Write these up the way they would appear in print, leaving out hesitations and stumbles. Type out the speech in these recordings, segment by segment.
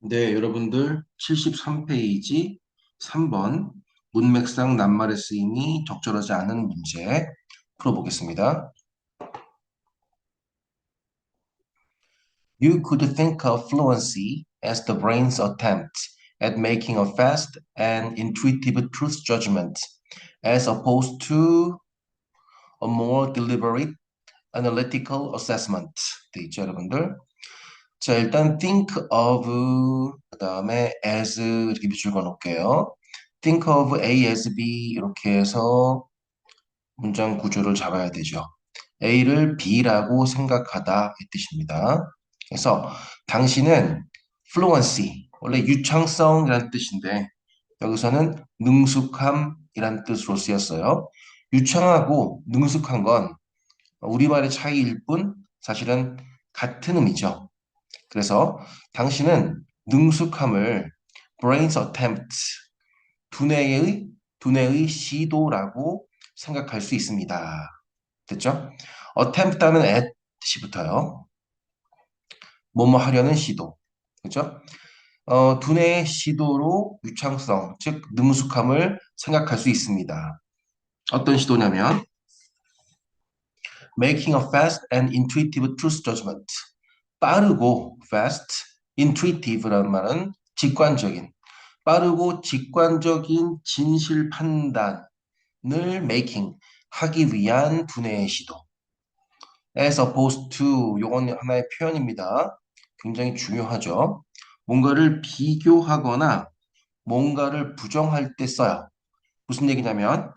네, 여러분들 73페이지 3번 문맥상 낱말의 쓰임이 적절하지 않은 문제 풀어보겠습니다. You could think of fluency as the brain's attempt at making a fast and intuitive truth judgment, as opposed to a more deliberate analytical assessment. 돼 있죠, 여러분들? 자, 일단 think of 그다음에 as 이렇게 밑줄 그어 놓을게요. think of A as B 이렇게 해서 문장 구조를 잡아야 되죠. A를 B라고 생각하다 이 뜻입니다. 그래서 당신은 fluency 원래 유창성이라는 뜻인데 여기서는 능숙함이라는 뜻으로 쓰였어요. 유창하고 능숙한 건 우리말의 차이일 뿐 사실은 같은 의미죠. 그래서 당신은 능숙함을 brain's attempt, 두뇌의 시도라고 생각할 수 있습니다. 됐죠? attempt하는 at 뜻이 붙어요. 뭐뭐 하려는 시도. 그죠? 두뇌의 시도로 유창성, 즉 능숙함을 생각할 수 있습니다. 어떤 시도냐면 making a fast and intuitive truth judgment. 빠르고 fast, intuitive라는 말은 직관적인, 빠르고 직관적인 진실 판단을 making, 하기 위한 두뇌의 시도. as opposed to, 요건 하나의 표현입니다. 굉장히 중요하죠. 뭔가를 비교하거나 뭔가를 부정할 때 써요. 무슨 얘기냐면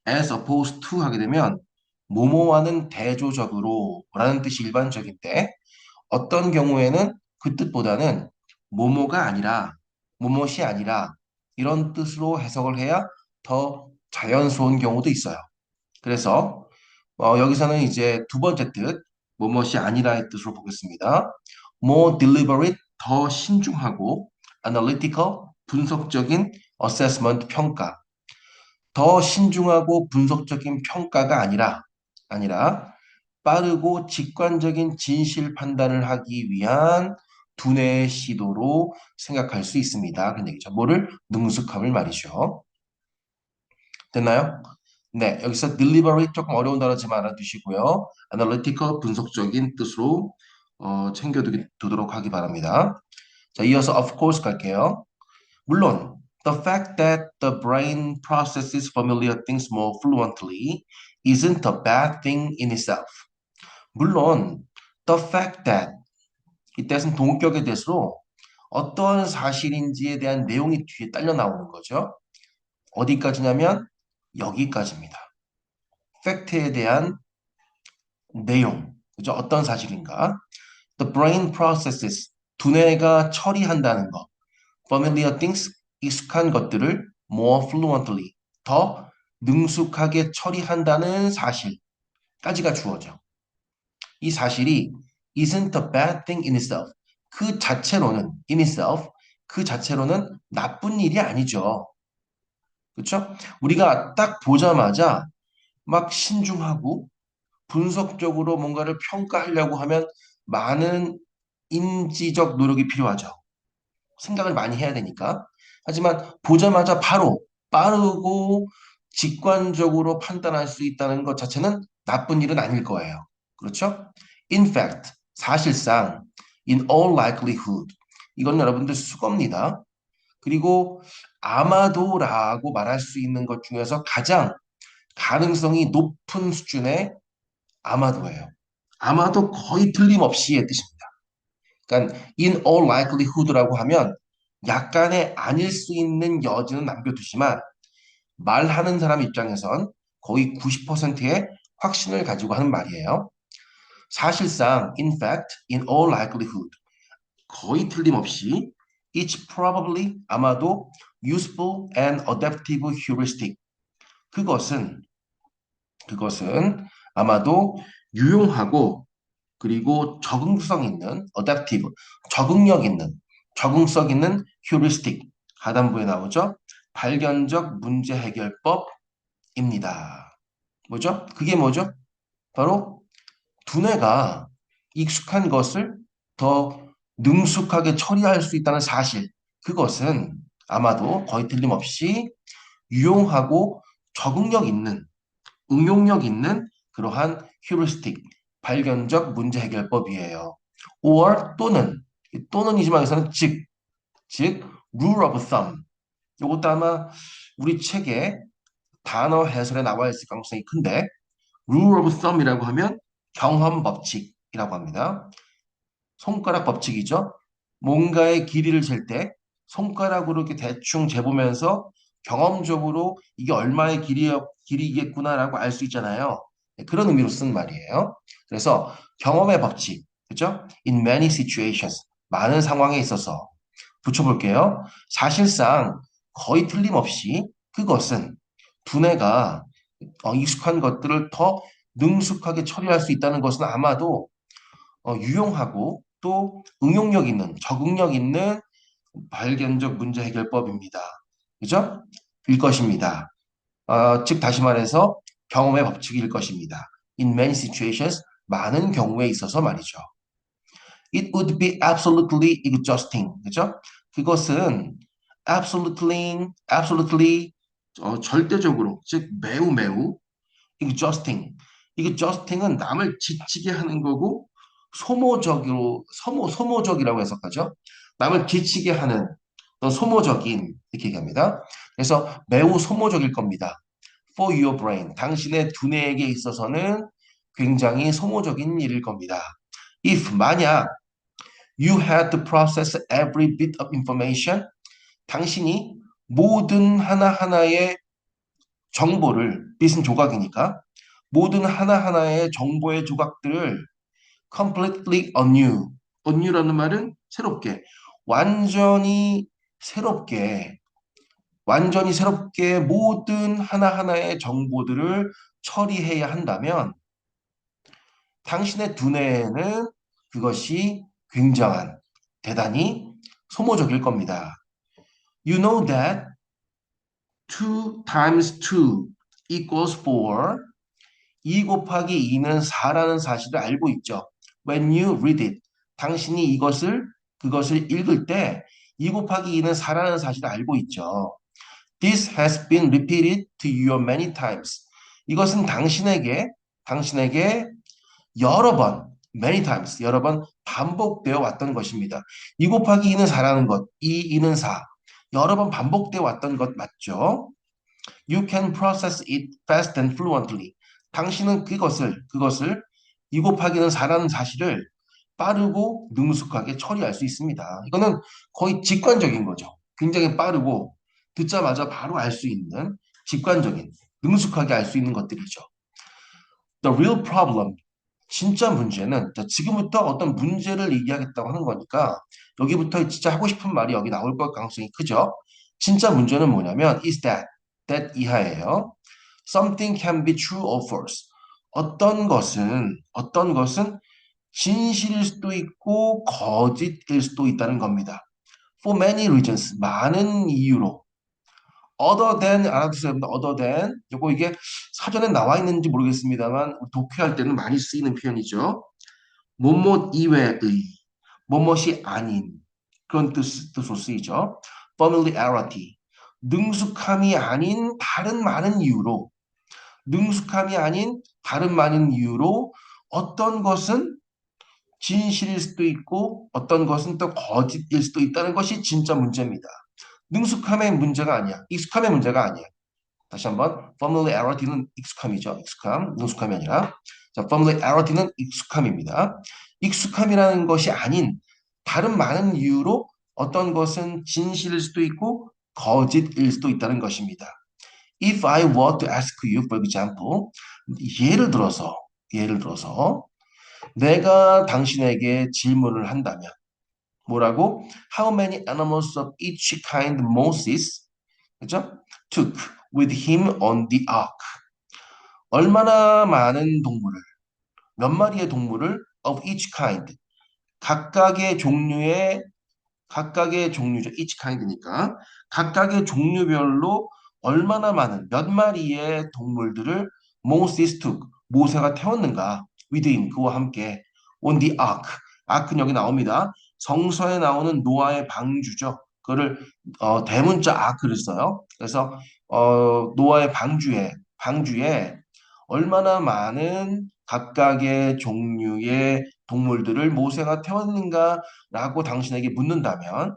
as opposed to 하게 되면 뭐뭐와는 대조적으로 라는 뜻이 일반적인데 어떤 경우에는 그 뜻보다는 뭐뭐가 아니라 뭐뭇이 아니라 이런 뜻으로 해석을 해야 더 자연스러운 경우도 있어요. 그래서 여기서는 이제 두 번째 뜻 뭐뭇이 아니라의 뜻으로 보겠습니다. more deliberate 더 신중하고 analytical 분석적인 assessment 평가 더 신중하고 분석적인 평가가 아니라 빠르고 직관적인 진실 판단을 하기 위한 두뇌의 시도로 생각할 수 있습니다. 그런 얘기죠. 뭐를? 능숙함을 말이죠. 됐나요? 네, 여기서 deliberate 조금 어려운 단어지만 알아두시고요. analytical 분석적인 뜻으로 챙겨두도록 하기 바랍니다. 자, 이어서 of course 갈게요. 물론 the fact that the brain processes familiar things more fluently isn't a bad thing in itself. 물론 the fact that 이때는 동격의 대수로 어떤 사실인지에 대한 내용이 뒤에 딸려 나오는 거죠. 어디까지냐면 여기까지입니다. 팩트에 대한 내용, 그죠? 어떤 사실인가? The brain processes 두뇌가 처리한다는 것. Familiar things 익숙한 것들을 more fluently 더 능숙하게 처리한다는 사실까지가 주어져. 이 사실이 isn't a bad thing in itself. 그 자체로는 in itself 그 자체로는 나쁜 일이 아니죠. 그렇죠? 우리가 딱 보자마자 막 신중하고 분석적으로 뭔가를 평가하려고 하면 많은 인지적 노력이 필요하죠. 생각을 많이 해야 되니까. 하지만 보자마자 바로 빠르고 직관적으로 판단할 수 있다는 것 자체는 나쁜 일은 아닐 거예요. 그렇죠? In fact, 사실상, in all likelihood, 이건 여러분들 수거입니다. 그리고 아마도라고 말할 수 있는 것 중에서 가장 가능성이 높은 수준의 아마도예요. 아마도 거의 틀림없이의 뜻입니다. 그러니까 in all likelihood라고 하면 약간의 아닐 수 있는 여지는 남겨두지만 말하는 사람 입장에선 거의 90%의 확신을 가지고 하는 말이에요. 사실상, in fact, in all likelihood, 거의 틀림없이, it's probably, 아마도 useful and adaptive heuristic. 그것은, 그것은 아마도 유용하고 그리고 적응성 있는 adaptive, 적응력 있는, 적응성 있는 heuristic, 하단부에 나오죠. 발견적 문제 해결법입니다. 뭐죠? 그게 뭐죠? 바로 두뇌가 익숙한 것을 더 능숙하게 처리할 수 있다는 사실, 그것은 아마도 거의 틀림없이 유용하고 적응력 있는, 응용력 있는 그러한 휴리스틱, 발견적 문제 해결법이에요. or 또는이지만 여기서는 즉 rule of thumb. 이것도 아마 우리 책에 단어 해설에 나와 있을 가능성이 큰데 rule of thumb이라고 하면 경험 법칙이라고 합니다. 손가락 법칙이죠. 뭔가의 길이를 잴 때 손가락으로 이렇게 대충 재보면서 경험적으로 이게 얼마의 길이겠구나라고 알 수 있잖아요. 네, 그런 의미로 쓴 말이에요. 그래서 경험의 법칙, 그죠? In many situations, 많은 상황에 있어서 붙여볼게요. 사실상 거의 틀림없이 그것은 두뇌가 익숙한 것들을 더 능숙하게 처리할 수 있다는 것은 아마도 유용하고 또 응용력 있는, 적응력 있는 발견적 문제 해결법입니다. 그죠? 일 것입니다. 즉 다시 말해서 경험의 법칙일 것입니다. In many situations, 많은 경우에 있어서 말이죠. It would be absolutely exhausting. 그죠? 그것은 absolutely 절대적으로, 즉 매우 exhausting. exhausting은 남을 지치게 하는 거고 소모적이라고 해석하죠. 남을 지치게 하는 소모적인 이렇게 얘기합니다. 그래서 매우 소모적일 겁니다. For your brain, 당신의 두뇌에게 있어서는 굉장히 소모적인 일일 겁니다. If 만약 you had to process every bit of information, 당신이 모든 하나하나의 정보를, bit은 조각이니까 모든 하나하나의 정보의 조각들을 completely anew. anew라는 말은 새롭게, 완전히 새롭게, 완전히 새롭게 모든 하나하나의 정보들을 처리해야 한다면 당신의 두뇌에는 그것이 굉장한, 대단히 소모적일 겁니다. You know that 2 times 2 equals 4. 2 곱하기 2는 4라는 사실을 알고 있죠. When you read it, 당신이 그것을 읽을 때 2 곱하기 2는 4라는 사실을 알고 있죠. This has been repeated to you many times. 이것은 당신에게 여러 번, many times, 여러 번 반복되어 왔던 것입니다. 2 곱하기 2는 4라는 것, 2는 4. 여러 번 반복되어 왔던 것 맞죠? You can process it fast and fluently. 당신은 그것을 2 곱하기는 4라는 사실을 빠르고 능숙하게 처리할 수 있습니다. 이거는 거의 직관적인 거죠. 굉장히 빠르고 듣자마자 바로 알 수 있는 직관적인, 능숙하게 알 수 있는 것들이죠. The real problem, 진짜 문제는 자, 지금부터 어떤 문제를 얘기하겠다고 하는 거니까 여기부터 진짜 하고 싶은 말이 여기 나올 것 가능성이 크죠. 진짜 문제는 뭐냐면 is that 이하예요. Something can be true or false. 어떤 것은 진실일 수도 있고 거짓일 수도 있다는 겁니다. For many reasons, 많은 이유로. Other than 알아두세요. Other than 요거 이게 사전에 나와 있는지 모르겠습니다만 독해할 때는 많이 쓰이는 표현이죠. 뭐뭐 이외의, 뭐뭇이 아닌 그런 뜻으로 쓰이죠. Familiarity, 능숙함이 아닌 다른 많은 이유로, 능숙함이 아닌 다른 많은 이유로 어떤 것은 진실일 수도 있고 어떤 것은 또 거짓일 수도 있다는 것이 진짜 문제입니다. 능숙함의 문제가 아니야. 익숙함의 문제가 아니야. 다시 한번 familiarity는 익숙함이죠. 익숙함, 능숙함이 아니라 자, familiarity는 익숙함입니다. 익숙함이라는 것이 아닌 다른 많은 이유로 어떤 것은 진실일 수도 있고 거짓일 수도 있다는 것입니다. If I were to ask you, for example, 예를 들어서, 예를 들어서, 내가 당신에게 질문을 한다면, 뭐라고? How many animals of each kind Moses, 그죠? took with him on the ark. 얼마나 많은 동물을, 몇 마리의 동물을 of each kind, 각각의 종류의 각각의 종류죠. each kind니까 각각의 종류별로 얼마나 많은 몇 마리의 동물들을 Moses took 모세가 태웠는가 with him 그와 함께 on the ark ark는 여기 나옵니다. 성서에 나오는 노아의 방주죠. 그거를 대문자 아크를 써요. 그래서 노아의 방주에 얼마나 많은 각각의 종류의 동물들을 모세가 태웠는가라고 당신에게 묻는다면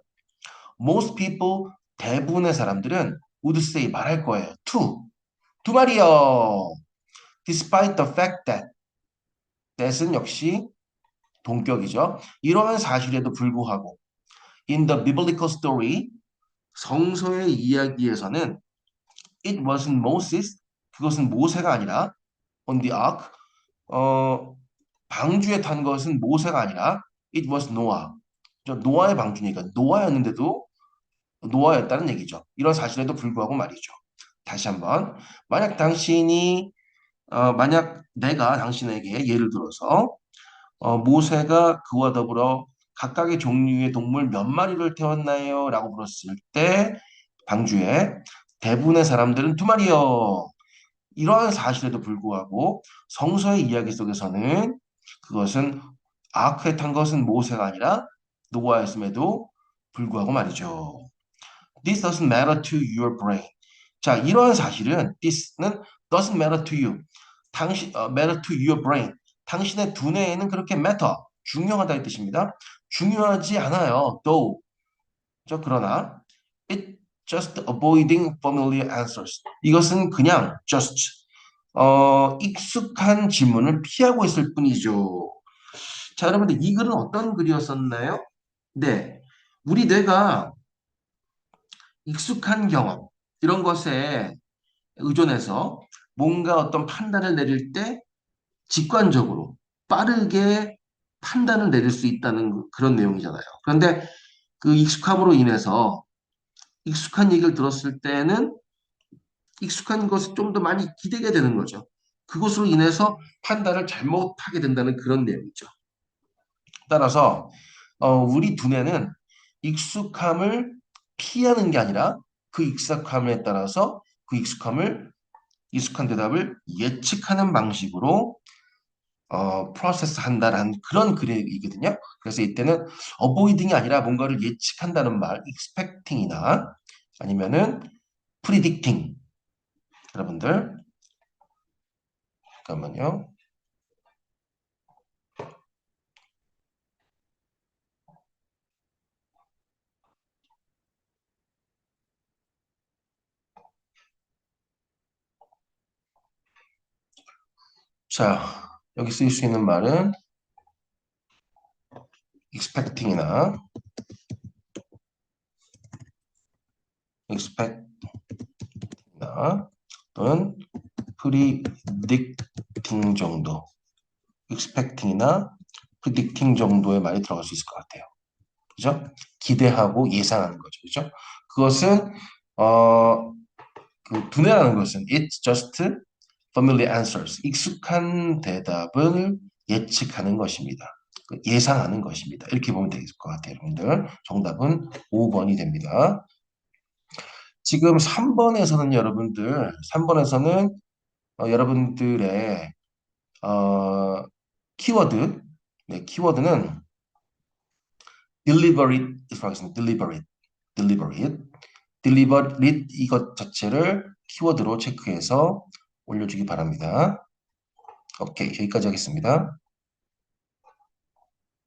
most people 대부분의 사람들은 would say 말할 거예요. 두 마리요. Despite the fact that은 역시 동격이죠. 이러한 사실에도 불구하고 in the biblical story 성서의 이야기에서는 it wasn't Moses 그것은 모세가 아니라 on the ark 어, 방주에 탄 것은 모세가 아니라 it was Noah. 노아의 방주니까 노아였는데도 노아였다는 얘기죠. 이런 사실에도 불구하고 말이죠. 다시 한번 만약 내가 당신에게 예를 들어서 모세가 그와 더불어 각각의 종류의 동물 몇 마리를 태웠나요? 라고 물었을 때 방주에 대부분의 사람들은 두 마리요. 이러한 사실에도 불구하고 성서의 이야기 속에서는 그것은 아크에 탄 것은 모세가 아니라 노아였음에도 불구하고 말이죠. This doesn't matter to your brain. 자, 이러한 사실은 this는 doesn't matter to you. matter to your brain. 당신의 두뇌에는 그렇게 matter, 중요하다는 뜻입니다. 중요하지 않아요. though. 그러나 it just avoiding familiar answers. 이것은 그냥 just 익숙한 질문을 피하고 있을 뿐이죠. 자, 여러분들 이 글은 어떤 글이었었나요? 네. 우리 뇌가 익숙한 경험, 이런 것에 의존해서 뭔가 어떤 판단을 내릴 때 직관적으로 빠르게 판단을 내릴 수 있다는 그런 내용이잖아요. 그런데 그 익숙함으로 인해서 익숙한 얘기를 들었을 때는 익숙한 것을 좀 더 많이 기대게 되는 거죠. 그것으로 인해서 판단을 잘못하게 된다는 그런 내용이죠. 따라서 우리 두뇌는 익숙함을 피하는 게 아니라 그 익숙함에 따라서 그 익숙한 대답을 예측하는 방식으로 프로세스 한다라는 그런 글이거든요. 그래서 이때는 avoiding이 아니라 뭔가를 예측한다는 말, expecting이나 아니면은 predicting. 여러분들 잠깐만요. 자, 여기 쓰일 수 있는 말은 expecting이나 또는 predicting 정도. expecting이나 predicting 정도의 말이 들어갈 수 있을 것 같아요. 그죠? 기대하고 예상하는 거죠. 그죠? 그것은 그 두뇌라는 것은 it's just familiar answers. 익숙한 대답을 예측하는 것입니다. 예상하는 것입니다. 이렇게 보면 될 것 같아요, 여러분들. 정답은 5번이 됩니다. 지금 3번에서는 여러분들의 키워드, 네, 키워드는 deliberate, 하겠습니다. deliberate 이것 자체를 키워드로 체크해서 올려주기 바랍니다. 오케이, 여기까지 하겠습니다.